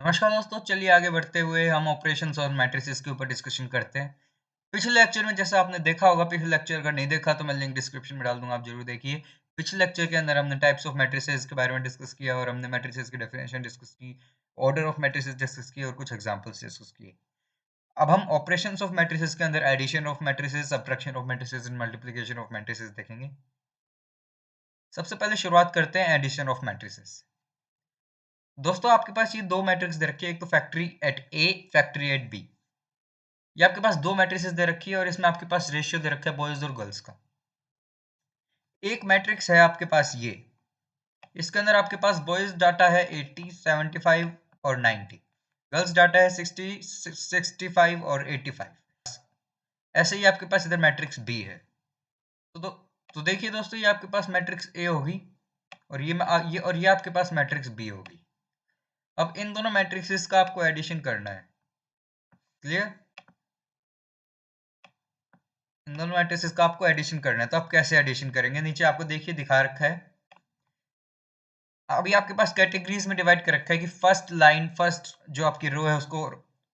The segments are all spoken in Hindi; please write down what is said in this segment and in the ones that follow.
नमस्कार दोस्तों, चलिए आगे बढ़ते हुए हम ऑपरेशंस और मैट्रिसेस के ऊपर डिस्कशन करते हैं। पिछले लेक्चर में जैसा आपने देखा होगा, पिछले लेक्चर अगर नहीं देखा तो मैं लिंक डिस्क्रिप्शन में डाल दूंगा, आप जरूर देखिए। पिछले लेक्चर के अंदर हमने टाइप्स ऑफ मैट्रिसेस के बारे में डिस्कस किया और हमने मैट्रिसेस की डेफिनेशन डिस्कस की, ऑर्डर ऑफ मैट्रिसेस डिस्कस किए और कुछ एग्जांपल्स डिस्कस किए। अब हम ऑपरेशंस ऑफ मैट्रिसेस के अंदर addition of matrices, subtraction of matrices and multiplication of matrices देखेंगे। सबसे पहले शुरुआत करते हैं एडिशन ऑफ मैट्रिसेस। दोस्तों, आपके पास ये दो मैट्रिक्स दे रखी है, एक तो factory at A, factory at B. ये आपके पास दो मैट्रिसेस दे रखी है और इसमें आपके पास रेशियो दे रखा है बॉयज और गर्ल्स का। एक मैट्रिक्स है आपके पास ये, इसके अंदर आपके पास बॉयज डाटा है 80, 75 और 90, गर्ल्स डाटा है 60, 65 और 85। ऐसे ही आपके पास इधर मैट्रिक्स बी है। तो देखिए दोस्तों, ये आपके पास मैट्रिक्स ए होगी और ये आपके पास मैट्रिक्स बी होगी। अब इन दोनों मैट्रिक्सेस का आपको एडिशन करना है। क्लियर? इन दोनों मैट्रिसेस का आपको एडिशन करना है। तो आप कैसे एडिशन करेंगे? नीचे आपको देखिए दिखा रखा है। अभी आपके पास कैटेगरीज में डिवाइड कर रखा है कि फर्स्ट लाइन, फर्स्ट जो आपकी रो है उसको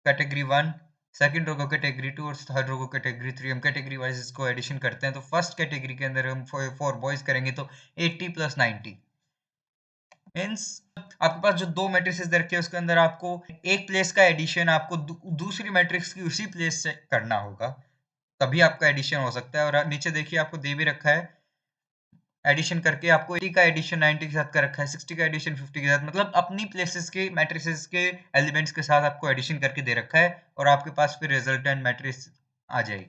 कैटेगरी 1, सेकंड रो को कैटेगरी 2 और थर्ड रो को कैटेगरी 3। हम कैटेगरी वाइज इसको एडिशन करते हैं। तो फर्स्ट कैटेगरी के अंदर हम फॉर बॉयज करेंगे तो 80 प्लस 90 मीन्स आपके पास जो दो मैट्रिसेस दे रखे हैं उसके अंदर आपको एक प्लेस का एडिशन आपको दूसरी मैट्रिक्स की उसी प्लेस से करना होगा, तभी आपका एडिशन हो सकता है। और नीचे देखिए आपको दे भी रखा है एडिशन करके, आपको 80 का एडिशन 90 के साथ कर रखा है, 60 का एडिशन 50 के साथ, मतलब अपनी प्लेसेस के मैट्रिसेस के एलिमेंट्स के साथ आपको एडिशन करके दे रखा है और आपके पास फिर रिजल्टेंट मैट्रिक्स आ जाएगी।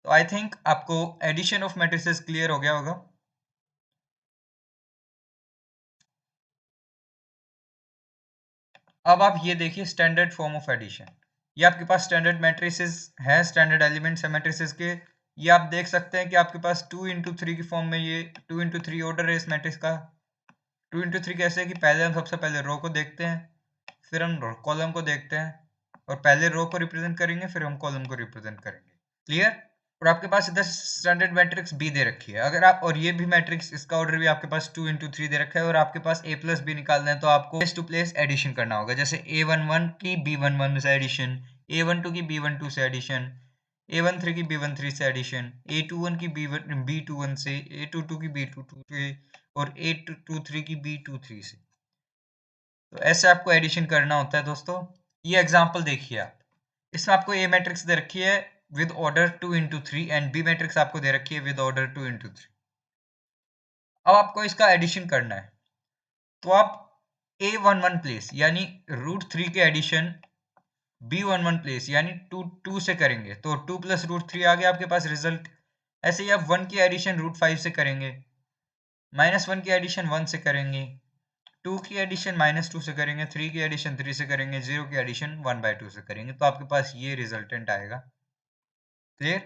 तो आई थिंक आपको एडिशन ऑफ मैट्रिसेस क्लियर हो गया होगा। अब आप ये देखिए स्टैंडर्ड फॉर्म ऑफ एडिशन। ये आपके पास स्टैंडर्ड मैट्रिसेस है, स्टैंडर्ड एलिमेंट्स है मैट्रिसेस के। ये आप देख सकते हैं कि आपके पास 2 इंटू 3 की फॉर्म में, ये 2 इंटू 3 ऑर्डर है इस मैट्रिक्स का। 2 इंटू 3 कैसे है कि पहले हम सबसे पहले रो को देखते हैं, फिर हम कॉलम को देखते हैं और पहले रो को रिप्रेजेंट करेंगे, फिर हम कॉलम को रिप्रेजेंट करेंगे। क्लियर? और आपके पास इधर स्टैंडर्ड मैट्रिक्स बी दे रखी है। अगर आप, और ये भी मैट्रिक्स, इसका ऑर्डर भी आपके पास 2 इंटू 3 दे रखा है और आपके पास ए प्लस बी निकालना है तो आपको प्लेस टू प्लेस एडिशन करना होगा। जैसे A11 की B11 से एडिशन, A12 की B12 से एडिशन, A13 की B13 से एडिशन, A21 की B21 से, A22 की B22 से और A23 की B23 से। तो ऐसे आपको एडिशन करना होता है दोस्तों। ये एग्जांपल देखिए आप, इसमें आपको ए मैट्रिक्स दे रखी है with order 2 into 3 and B matrix आपको दे रखी है विद ऑर्डर 2 इंटू 3। अब आपको इसका एडिशन करना है तो आप A11 प्लेस यानी √3 के एडिशन B11 प्लेस यानी 2 से करेंगे तो 2 प्लस √3 आ गया आपके पास रिजल्ट। ऐसे ही आप 1 की एडिशन √5 से करेंगे, -1 की एडिशन 1 से करेंगे, 2 की एडिशन -2 से करेंगे, 3 की एडिशन 3 से करेंगे, 0 की एडिशन 1/2 से करेंगे, तो आपके पास ये रिजल्टेंट आएगा। क्लियर?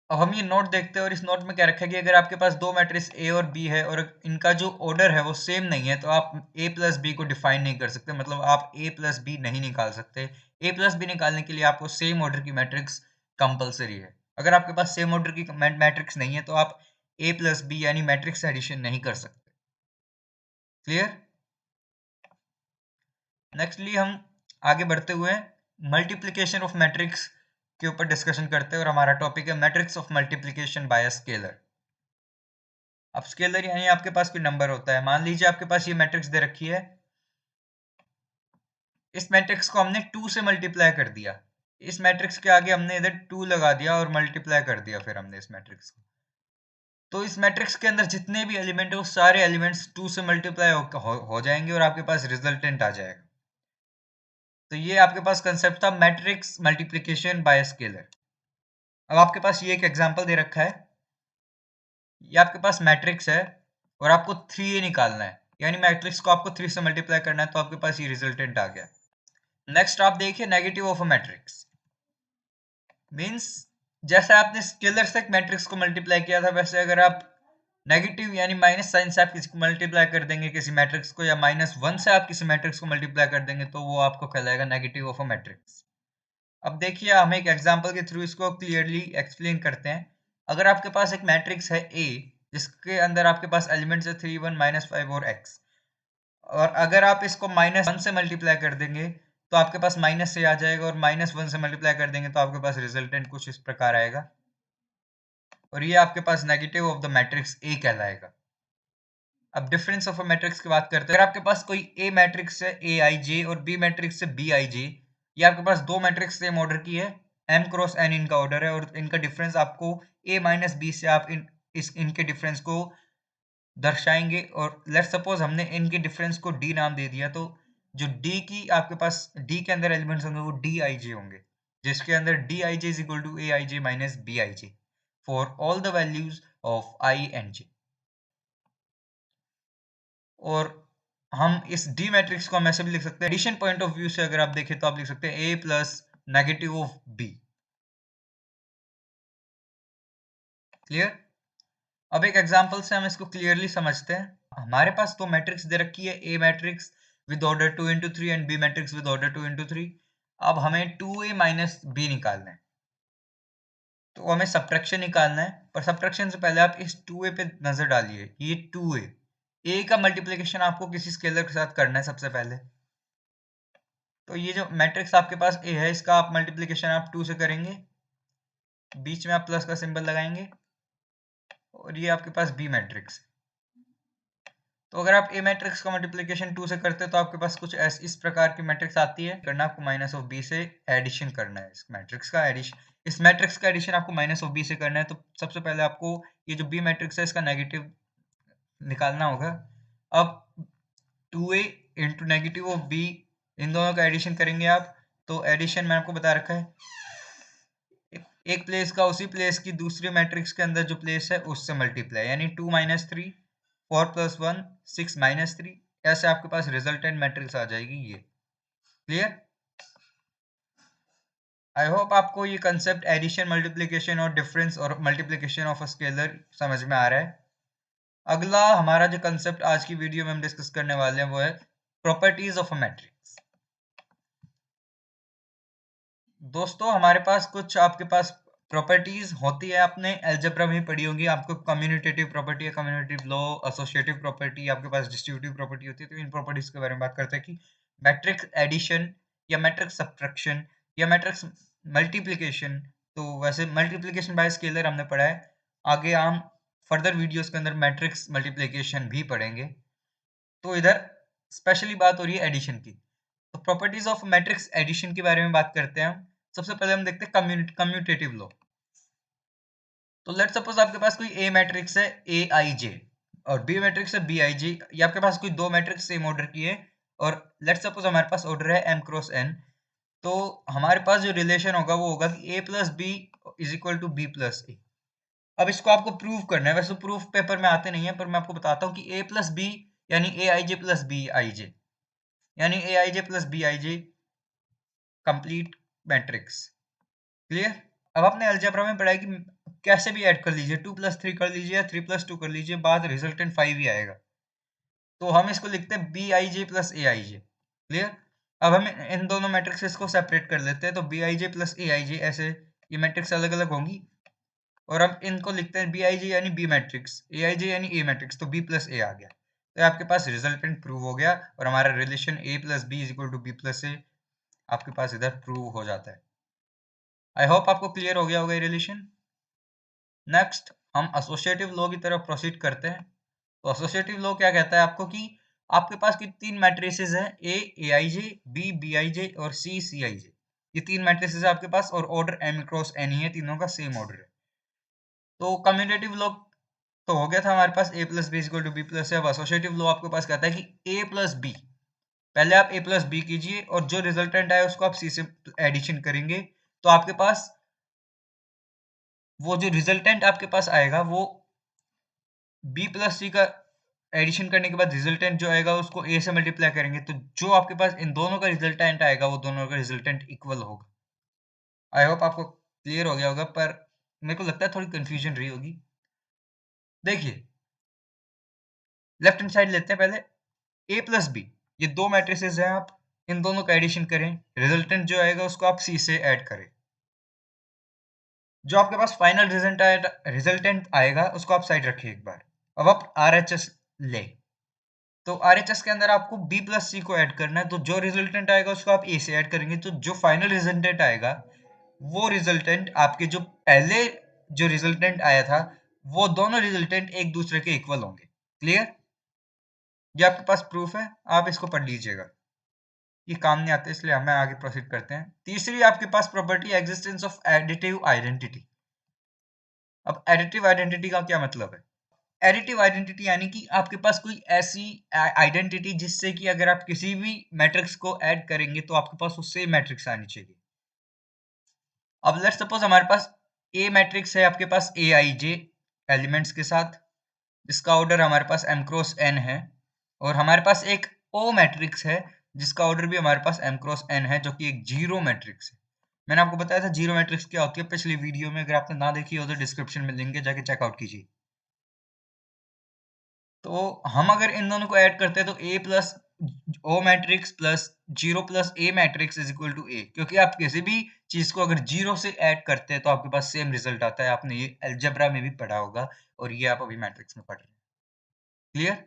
अब हम ये नोट देखते हैं और इस नोट में क्या रखा है कि अगर आपके पास दो मैट्रिक्स ए और बी है और इनका जो ऑर्डर है वो सेम नहीं है तो आप ए प्लस बी को डिफाइन नहीं कर सकते, मतलब आप ए प्लस बी नहीं निकाल सकते। ए प्लस बी निकालने के लिए आपको सेम ऑर्डर की मैट्रिक्स कंपलसरी है। अगर आपके पास सेम ऑर्डर की मैट्रिक्स नहीं है तो आप ए प्लस बी यानी मैट्रिक्स एडिशन नहीं कर सकते। क्लियर? नेक्स्टली हम आगे बढ़ते हुए मल्टीप्लिकेशन ऑफ मैट्रिक्स के ऊपर डिस्कशन करते हैं और हमारा टॉपिक है matrix of multiplication bye a scalar. अब स्केलर यानी आपके पास कोई नंबर होता है। मान लीजिए आपके पास ये मैट्रिक्स दे रखी है, इस मैट्रिक्स को हमने 2 से मल्टीप्लाई कर दिया, इस मैट्रिक्स के आगे हमने इधर 2 लगा दिया और मल्टीप्लाई कर दिया फिर हमने इस मैट्रिक्स को। तो इस मैट्रिक्स के अंदर जितने भी एलिमेंट है वो सारे एलिमेंट्स 2 से मल्टीप्लाई हो जाएंगे और आपके पास रिजल्टेंट आ जाएगा। तो ये आपके पास कंसेप्ट था मैट्रिक्स मल्टीप्लिकेशन बाय स्केलर। अब आपके पास ये एक एग्जांपल दे रखा है, ये आपके पास मैट्रिक्स है और आपको 3a निकालना है, यानी मैट्रिक्स को आपको 3 से मल्टीप्लाई करना है, तो आपके पास ये रिजल्टेंट आ गया। नेक्स्ट आप देखिए negative of a matrix. Means जैसे आपने स्केलर से एक मैट्रिक्स को मल्टीप्लाई किया था, वैसे अगर आप नेगेटिव यानी माइनस साइन से आप किसी को मल्टीप्लाई कर देंगे किसी मैट्रिक्स को, या -1 से आप किसी मैट्रिक्स को मल्टीप्लाई कर देंगे तो वो आपको कहलाएगा नेगेटिव ऑफ अ मैट्रिक्स। अब देखिए हम एक एग्जांपल के थ्रू इसको क्लियरली एक्सप्लेन करते हैं। अगर आपके पास एक मैट्रिक्स है ए जिसके अंदर आपके पास एलिमेंट्स है 3, 1, -5 और x, और अगर आप इसको -1 से मल्टीप्लाई कर देंगे तो आपके पास माइनस से आ जाएगा, और -1 से मल्टीप्लाई कर देंगे तो आपके पास रिजल्टेंट कुछ इस प्रकार आएगा, और ये आपके पास negative of the matrix A कहलाएगा। अब डिफरेंस ऑफ अ मैट्रिक्स की बात करते हैं। अगर आपके पास कोई ए मैट्रिक्स है ए आई जे और बी मैट्रिक्स है बी आई जे, ये आपके पास दो मैट्रिक्स सेम ऑर्डर की है, एम क्रॉस एन इनका ऑर्डर है, और इनका डिफरेंस आपको ए माइनस बी से आप इनके डिफरेंस को दर्शाएंगे। और लेट्स सपोज हमने इनके डिफरेंस को डी नाम दे दिया, तो जो डी की आपके पास डी के अंदर एलिमेंट्स होंगे वो डी आई जे होंगे, जिसके अंदर d i j is equal to a i j minus b i j for all the values of i and j. और हम इस डी मैट्रिक्स को हम ऐसे भी लिख सकते हैं, एडिशन पॉइंट ऑफ व्यू से अगर आप देखें तो आप लिख सकते हैं A plus negative of B. Clear? अब एक एग्जांपल से हम इसको क्लियरली समझते हैं। हमारे पास तो मैट्रिक्स दे रखी है, A matrix with order 2 into 3 and B matrix with order 2 into 3। अब हमें 2a माइनस बी निकालना है, तो हमें सब्ट्रैक्शन निकालना है। पर सब्ट्रैक्शन से पहले आप इस 2a पे नजर डालिए, ये 2a, a का मल्टीप्लिकेशन आपको किसी स्केलर के साथ करना है सबसे पहले। तो ये जो मैट्रिक्स आपके पास ए है, इसका आप मल्टीप्लिकेशन आप 2 से करेंगे, बीच में आप प्लस का सिंबल लगाएंगे, और ये आपके पास बी मैट्रिक्स। तो अगर आप ए मैट्रिक्स का मल्टीप्लिकेशन 2 से करते हैं तो आपके पास कुछ इस प्रकार की मैट्रिक्स आती है। करना आपको माइनस ऑफ बी से एडिशन करना है, इस मैट्रिक्स का एडिशन, इस मैट्रिक्स का एडिशन आपको माइनस ऑफ बी से करना है। तो सबसे पहले आपको ये जो बी मैट्रिक्स है इसका नेगेटिव निकालना होगा। अब 2a into negative of B, इन दोनों का एडिशन करेंगे आप, तो एडिशन मैंने आपको बता रखा है, एक प्लेस का उसी प्लेस की दूसरे मैट्रिक्स के अंदर जो प्लेस है उससे मल्टीप्लाई, यानी 2 माइनस 3, 4 प्लस 1, 6 माइनस 3, ऐसे आपके पास रिजल्टेंट मैट्रिक्स आ जाएगी ये। क्लियर? आई होप आपको ये कंसेप्ट एडिशन, मल्टीप्लिकेशन और डिफरेंस और मल्टीप्लिकेशन ऑफ अ स्केलर समझ में आ रहा है। अगला हमारा जो कंसेप्ट आज की वीडियो में हम डिस्कस करने वाले हैं वो है प्रॉपर्टीज ऑफ अ मैट्रिक्स। दोस्तों हमारे पास कुछ आपके पास प्रॉपर्टीज होती है, आपने अलजेब्रा में ही पढ़ी होगी, आपको commutative property, commutative law, associative property, आपके पास डिस्ट्रीब्यूटिव प्रॉपर्टी होती है। तो इन प्रॉपर्टीज के बारे में बात करते हैं कि मैट्रिक्स एडिशन या मैट्रिक्स सब्ट्रैक्शन या मैट्रिक्स मल्टीप्लिकेशन। तो वैसे मल्टीप्लिकेशन बाय स्केलर हमने पढ़ा है, आगे हम फर्दर वीडियोस के अंदर मैट्रिक्स मल्टीप्लिकेशन भी पढ़ेंगे। तो इधर स्पेशली बात हो रही है एडिशन की। तो प्रॉपर्टीज ऑफ मैट्रिक्स एडिशन के बारे में बात करते हैं हम। सबसे पहले हम देखते हैं कम्यूटेटिव लॉ। तो लेट सपोज आपके पास कोई ए मैट्रिक्स है ए आई जे और बी मैट्रिक्स है बी आई जे, या आपके पास कोई दो मैट्रिक्स सेम ऑर्डर की है, और लेट सपोज हमारे पास ऑर्डर है एम क्रॉस एन। तो हमारे पास जो रिलेशन होगा वो होगा कि A plus B is equal to B plus A. अब इसको आपको प्रूव करना है, वैसे प्रूफ पेपर में आते नहीं है, पर मैं आपको बताता हूँ कि ए प्लस बी यानी A i j plus B i j, यानी A i j plus B i j complete matrix. Clear? अब आपने अलजेब्रा में पढ़ा है कि कैसे भी ऐड कर लीजिए, 2 प्लस 3 कर लीजिए या 3 प्लस 2 कर लीजिए, बाद रिजल्टेंट 5 ही आएगा। तो हम इसको लिखते हैं b i j plus a i j. Clear? अब हम इन दोनों मैट्रिक्स को सेपरेट कर लेते हैं, तो B i j plus a i जे, ऐसे ये मैट्रिक्स अलग अलग होंगी, और हम इनको लिखते हैं बी आई जे यानी B matrix, A i j यानी ए मैट्रिक्स, तो बी प्लस ए आ गया। तो आपके पास रिजल्टेंट प्रूव हो गया, और हमारा relation A plus B is equal to B plus A आपके पास इधर प्रूव हो जाता है। आई होप आपको क्लियर हो गया होगा ये रिलेशन। नेक्स्ट हम एसोसिएटिव लॉ की तरफ प्रोसीड करते हैं। तो एसोसिएटिव लॉ क्या कहता है आपको कि आपके पास की तीन मैट्रिसेस हैं, ए i J, B B i जे और सी सी आई जे। ये तीन मैट्रिसेस है आपके पास, और ऑर्डर एम क्रॉस एन ही है, तीनों का सेम ऑर्डर है। तो कम्यूटेटिव लॉ तो हो गया था हमारे पास A plus B equal to B plus है। अब एसोसिएटिव लॉ आपके पास कहता है कि ए प्लस बी, पहले आप ए प्लस बी कीजिए और जो रिजल्टेंट आए उसको आप सी से एडिशन करेंगे, तो आपके पास वो जो रिजल्टेंट आपके पास आएगा वो बी प्लस सी का एडिशन करने के बाद रिजल्टेंट जो आएगा उसको ए से मल्टीप्लाई करेंगे, तो जो आपके पास इन दोनों का रिजल्टेंट आएगा वो दोनों का रिजल्टेंट इक्वल होगा। आई होप आपको क्लियर हो गया होगा, पर मेरे को लगता है थोड़ी कंफ्यूजन रही होगी। देखिए लेफ्ट हैंड साइड लेते हैं पहले, ए प्लस बी, ये दो मैट्रिसेस हैं, आप इन दोनों का एडिशन करें, रिजल्टेंट जो आएगा उसको आप सी से ऐड करें, जो आपके पास फाइनल रिजल्टेंट आएगा उसको आप साइड रखिए एक बार। अब आप आर एच एस ले, तो RHS के अंदर आपको B प्लस C को ऐड करना है, तो जो रिजल्टेंट आएगा उसको आप A से ऐड करेंगे, तो जो फाइनल रिजल्टेंट आएगा वो रिजल्टेंट आपके जो पहले जो रिजल्टेंट आया था वो दोनों रिजल्टेंट एक दूसरे के इक्वल होंगे। क्लियर? ये आपके पास प्रूफ है, आप इसको पढ़ लीजिएगा, ये काम नहीं आते इसलिए हमें आगे प्रोसीड करते हैं। तीसरी आपके पास property existence of additive identity. अब एडिटिव आइडेंटिटी का क्या मतलब है? एडिटिव आइडेंटिटी यानी कि आपके पास कोई ऐसी आइडेंटिटी जिससे कि अगर आप किसी भी मैट्रिक्स को ऐड करेंगे तो आपके पास वो सेम मैट्रिक्स आनी चाहिए। अब लेट्स सपोज हमारे पास ए मैट्रिक्स है, आपके पास ए आई जे एलिमेंट्स के साथ, जिसका ऑर्डर हमारे पास m क्रॉस n है, और हमारे पास एक ओ मैट्रिक्स है जिसका ऑर्डर भी हमारे पास m क्रॉस n है, जो कि एक जीरो मैट्रिक्स है। मैंने आपको बताया था जीरो मैट्रिक्स क्या होती है पिछली वीडियो में, अगर आपने ना देखी हो तो डिस्क्रिप्शन में लिंक है, जाके चेकआउट कीजिए। तो हम अगर इन दोनों को ऐड करते हैं तो a plus O matrix plus zero plus A matrix is equal to A, क्योंकि आप किसी भी चीज को अगर जीरो से ऐड करते हैं तो आपके पास सेम रिजल्ट आता है। आपने ये अलजेब्रा में भी पढ़ा होगा और ये आप अभी मैट्रिक्स में पढ़ रहे हैं। क्लियर?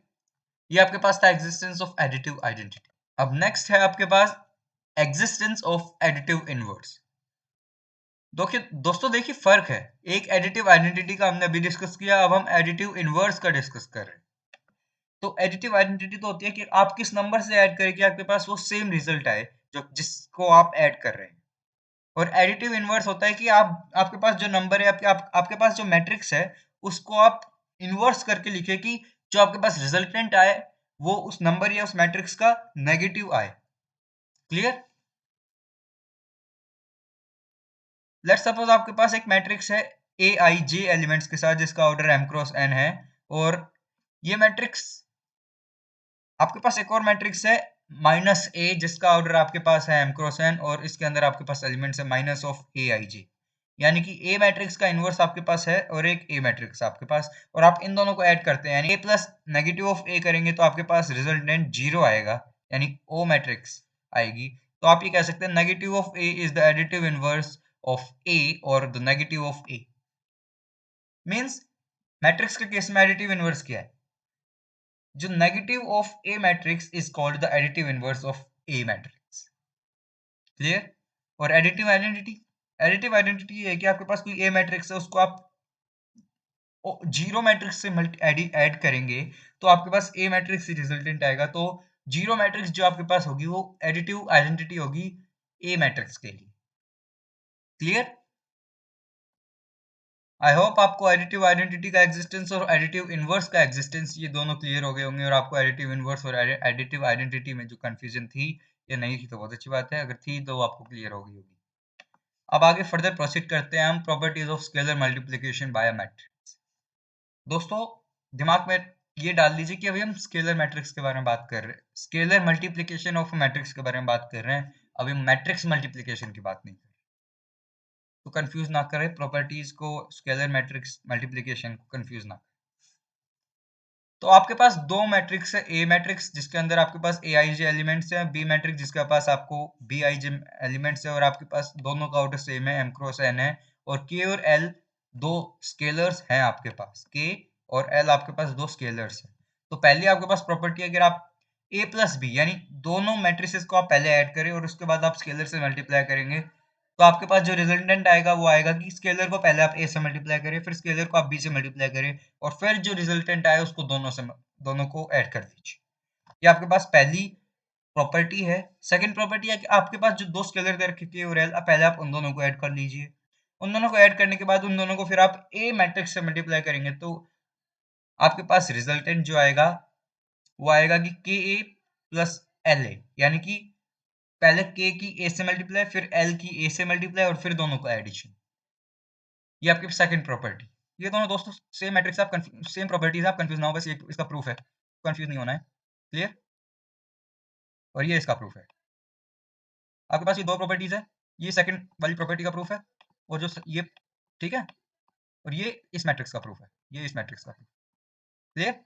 ये आपके पास था एग्जिस्टेंस ऑफ एडिटिव आइडेंटिटी। अब नेक्स्ट है आपके पास एग्जिस्टेंस ऑफ एडिटिव इनवर्स। दोस्तों देखिए फर्क है, एक एडिटिव आइडेंटिटी का हमने अभी डिस्कस किया, अब हम एडिटिव इनवर्स का डिस्कस कर रहे हैं। तो एडिटिव आइडेंटिटी तो होती है कि आप किस नंबर से ऐड करें कि आपके पास वो सेम रिजल्ट आए जो जिसको आप ऐड कर रहे हैं। और एडिटिव इनवर्स होता है कि आप आपके पास जो नंबर है, आपके पास जो मैट्रिक्स है उसको आप इनवर्स करके लिखे कि जो आपके पास रिजल्टेंट आए वो उस नंबर या उस मैट्रिक्स का नेगेटिव आए। क्लियर? लेट्स सपोज आपके पास एक मैट्रिक्स है ए आई जे एलिमेंट्स के साथ जिसका ऑर्डर m क्रॉस n है, और ये मैट्रिक्स आपके पास एक और मैट्रिक्स है माइनस ए जिसका ऑर्डर आपके पास है m क्रॉस n, और इसके अंदर आपके पास एलिमेंट्स है minus of A i j, यानी कि ए मैट्रिक्स का इनवर्स आपके पास है और एक ए मैट्रिक्स आपके पास, और आप इन दोनों को ऐड करते हैं यानी ए प्लस नेगेटिव ऑफ ए करेंगे तो आपके पास रिजल्टेंट जीरो आएगा, यानी ओ मैट्रिक्स आएगी। तो आप ये कह सकते हैं negative of A is the additive inverse of A, और the negative of A means matrix के केस में एडिटिव इनवर्स क्या है? जो negative of A matrix is called the additive inverse of A matrix. Clear? और एडिटिव आइडेंटिटी ये है कि आपके पास कोई ए मैट्रिक्स है, उसको आप जीरो मैट्रिक्स से ऐड करेंगे तो आपके पास ए मैट्रिक्स रिजल्टेंट आएगा। तो जीरो मैट्रिक्स जो आपके पास होगी वो एडिटिव आइडेंटिटी होगी ए मैट्रिक्स के लिए। क्लियर? आई होप आपको एडिटिव आइडेंटिटी का एग्जिस्टेंस और एडिटिव इनवर्स का एग्जिस्टेंस ये दोनों क्लियर हो गए होंगे, और आपको एडिटिव इनवर्स और एडिटिव आइडेंटिटी में जो कंफ्यूजन थी या नहीं थी तो बहुत अच्छी बात है, अगर थी तो आपको क्लियर हो गई होगी। अब आगे फर्दर प्रोसीड करते हैं हम properties of scalar multiplication bye matrix. दोस्तों दिमाग में ये डाल लीजिए कि अभी हम स्केलर मैट्रिक्स के बारे में बात कर रहे हैं, स्केलर मल्टीप्लिकेशन ऑफ मैट्रिक्स के बारे में बात कर रहे हैं, अभी मैट्रिक्स मल्टीप्लिकेशन की बात नहीं कर रहे। तो कंफ्यूज ना करें प्रॉपर्टीज को, स्केलर मैट्रिक्स मल्टीप्लिकेशन को कंफ्यूज ना करें। तो आपके पास दो मैट्रिक्स है, ए मैट्रिक्स जिसके अंदर आपके पास ए आई जे एलिमेंट्स है, बी मैट्रिक्स जिसके पास आपको बी आई जे एलिमेंट्स है, और आपके पास दोनों का ऑर्डर सेम है m क्रॉस n है, और k और l दो स्केलर्स हैं आपके पास, k और l आपके पास दो स्केलर्स हैं। तो पहले आपके पास प्रॉपर्टी, अगर आप a प्लस बी यानी दोनों मैट्रिसेस को आप पहले ऐड करें और उसके बाद आप स्केलर से मल्टीप्लाई करेंगे तो आपके पास जो रिजल्टेंट आएगा वो आएगा कि स्केलर को पहले आप a से मल्टीप्लाई करें, फिर स्केलर को आप b से मल्टीप्लाई करें, और फिर जो रिजल्टेंट आए उसको दोनों को ऐड कर दीजिए। ये आपके पास पहली प्रॉपर्टी है। सेकंड प्रॉपर्टी है कि आपके पास जो दो स्केलर दे रखे k और l, पहले आप उन दोनों को ऐड कर लीजिए। उन दोनों को ऐड करने के बाद उन दोनों को फिर आप a मैट्रिक्स से मल्टीप्लाई करेंगे तो आपके पास रिजल्टेंट जो आएगा वो आएगा कि के ए प्लस एल ए, यानी कि पहले k की a से मल्टीप्लाई, फिर l की a से मल्टीप्लाई, और फिर दोनों का एडिशन। ये आपकी सेकंड प्रॉपर्टी। ये दोनों दोस्तों सेम मैट्रिक्स, आप सेम प्रॉपर्टीज, आप कंफ्यूज ना हो, बस ये इसका प्रूफ है, कंफ्यूज नहीं होना है। क्लियर? और ये इसका प्रूफ है। आपके पास ये दो प्रॉपर्टीज है, ये सेकंड वाली प्रॉपर्टी का प्रूफ है, और जो ये ठीक है, और ये इस मैट्रिक्स का प्रूफ है, ये इस मैट्रिक्स का proof. Clear?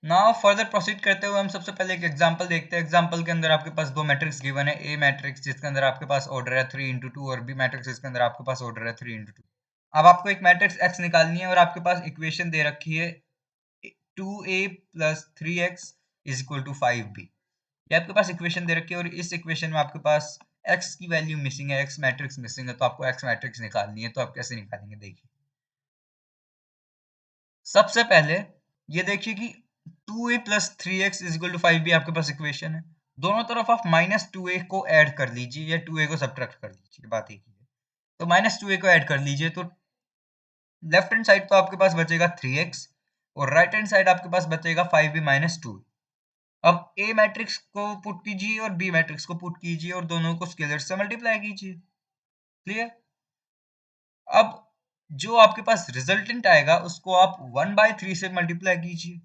Now further proceed करते हुए हम सबसे पहले एक एग्जांपल देखते हैं। एग्जांपल के अंदर आपके पास दो मैट्रिक्स गिवन है, ए मैट्रिक्स जिसके अंदर आपके पास ऑर्डर है 3 into 2, और बी मैट्रिक्स जिसके अंदर आपके पास ऑर्डर है 3 into 2। अब आपको एक मैट्रिक्स X निकालनी है और आपके पास इक्वेशन दे रखी है 2a plus 3x is equal to 5b। ये आपके पास इक्वेशन दे रखी है और इस इक्वेशन में आपके पास x की वैल्यू मिसिंग है, x मैट्रिक्स मिसिंग है, तो आपको x मैट्रिक्स निकालनी है। तो आप कैसे निकालेंगे देखिए। सबसे पहले ये देखिए कि 2a plus 3x is equal to 5b आपके पास इक्वेशन है। दोनों तरफ आप माइनस 2a को ऐड कर लीजिए या 2a को सब्ट्रैक्ट कर लीजिए, बात एक ही है। तो माइनस 2a को ऐड कर लीजिए तो लेफ्ट हैंड साइड तो आपके पास बचेगा 3x और राइट हैंड साइड आपके पास बचेगा 5b माइनस 2। अब a मैट्रिक्स को पुट कीजिए और b मैट्रिक्स को पुट कीजिए और दोनों को स्केलर से मल्टीप्लाई कीजिए। क्लियर? अब जो आपके पास रिजल्टेंट आएगा उसको आप 1/3 से मल्टीप्लाई कीजिए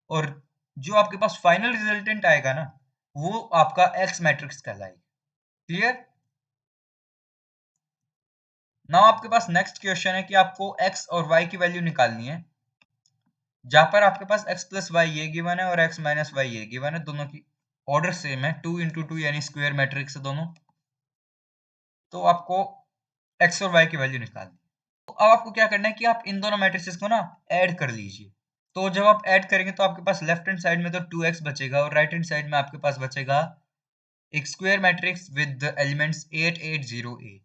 और जो आपके पास फाइनल रिजल्टेंट आएगा ना वो आपका एक्स मैट्रिक्स कहलाएगा। क्लियर? नाउ आपके पास नेक्स्ट क्वेश्चन है कि आपको x और y की वैल्यू निकालनी है, जहां पर आपके पास x प्लस वाई ये गिवन है और x माइनस वाई ये गिवन है। दोनों की ऑर्डर सेम है, 2 इंटू 2 यानी स्क्वायर मैट्रिक्स है दोनों। तो आपको x और y की वैल्यू निकालनी है। तो अब आपको क्या करना है कि आप इन दोनों मैट्रिसेस को ना ऐड कर लीजिए। तो जब आप ऐड करेंगे तो आपके पास लेफ्ट हैंड साइड में तो 2x बचेगा और राइट हैंड साइड में आपके पास बचेगा एक स्क्वायर मैट्रिक्स विद एलिमेंट्स 8 8 0 8।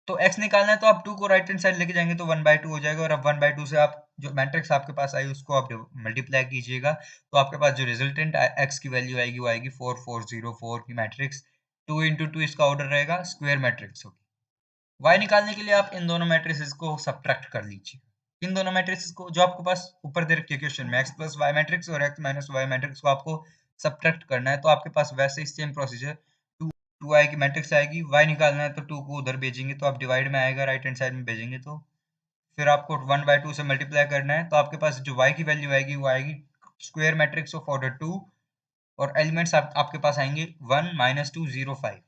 तो x निकालना है तो आप 2 को राइट हैंड साइड लेके जाएंगे तो 1/2 हो जाएगा और अब 1/2 से आप जो मैट्रिक्स आपके पास आई उसको आप मल्टीप्लाई कीजिएगा तो आपके पास जो रिजल्टेंट x की वैल्यू आएगी वो आएगी 4404 की मैट्रिक्स। 2 इंटू 2 इसका ऑर्डर रहेगा, स्क्वायर मैट्रिक्स होगी। y निकालने के लिए आप इन दोनों मैट्रिसेस को सब्ट्रैक्ट कर लीजिए। इन दोनों मैट्रिसेस को जो आपके पास ऊपर दे रखी है क्वेश्चन में x प्लस वाई मैट्रिक्स और x माइनस वाई मैट्रिक्स को आपको सब्ट्रैक्ट करना है। तो आपके पास वैसे ही सेम प्रोसीजर 2i की मैट्रिक्स आएगी, y निकालना है तो 2 को उधर भेजेंगे तो आप डिवाइड में आएगा, राइट हैंड साइड में भेजेंगे तो फिर आपको 1/2 से मल्टीप्लाई करना है। तो आपके पास जो y की वैल्यू आएगी वो आएगी स्क्वायर मैट्रिक्स ऑफ ऑर्डर 2 और एलिमेंट्स आपके पास आएंगे 1 माइनस 2 0 5।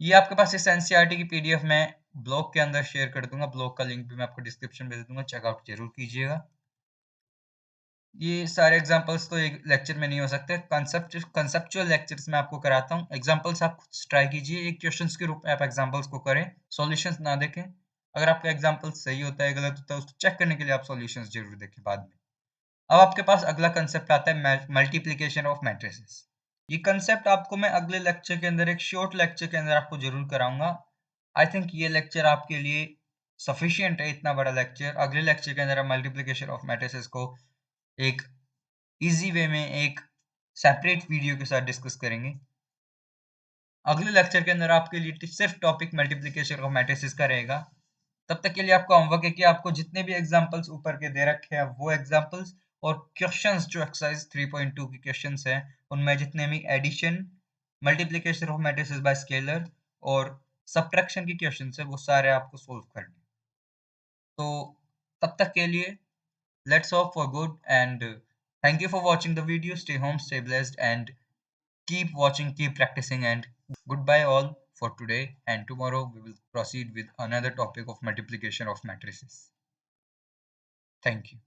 ये आपके पास इस एनसीईआरटी की पीडीएफ में ब्लॉग के अंदर शेयर कर दूंगा, ब्लॉग का लिंक भी मैं आपको डिस्क्रिप्शन में दे दूंगा, चेकआउट जरूर कीजिएगा। ये सारे एग्जांपल्स तो एक लेक्चर में नहीं हो सकते, कंसेप्चुअल लेक्चर्स में आपको कराता हूँ। एग्जांपल्स आप खुद ट्राई कीजिए, एक क्वेश्चंस के रूप में आप एग्जांपल्स को करें, सॉल्यूशंस ना देखें। अगर आपका एग्जांपल सही होता है गलत होता है उसको चेक करने के लिए आप सॉल्यूशंस जरूर देखें बाद में। अब आपके पास अगला कंसेप्ट आता है मल्टीप्लीकेशन ऑफ मैट्रिसेस। ये कंसेप्ट आपको मैं अगले लेक्चर के अंदर, एक शॉर्ट लेक्चर के अंदर आपको जरूर कराऊंगा। आई थिंक ये लेक्चर आपके लिए सफिशिएंट है, इतना बड़ा लेक्चर। अगले लेक्चर के अंदर हम मल्टीप्लिकेशन ऑफ मैट्रिसेस को एक इजी वे में एक सेपरेट वीडियो के साथ डिस्कस करेंगे। अगले लेक्चर के अंदर आपके लिए सिर्फ टॉपिक मल्टीप्लिकेशन ऑफ मैट्रिसेस का रहेगा। तब तक के लिए आपका होमवर्क है कि आपको जितने भी एग्जांपल्स ऊपर के दे रखे हैं वो एग्जांपल्स और क्वेश्चंस जो एक्सरसाइज 3.2 की क्वेश्चंस हैं उनमें जितने भी addition, multiplication of matrices by scalar और सब्ट्रैक्शन की क्वेश्चंस है वो सारे आपको सोल्व करने। तो तब तक के लिए let's hope for good and thank you for watching the video. Stay home, stay blessed and keep watching, keep practicing and goodbye all for today, and tomorrow we will proceed with another topic of multiplication of matrices. Thank you.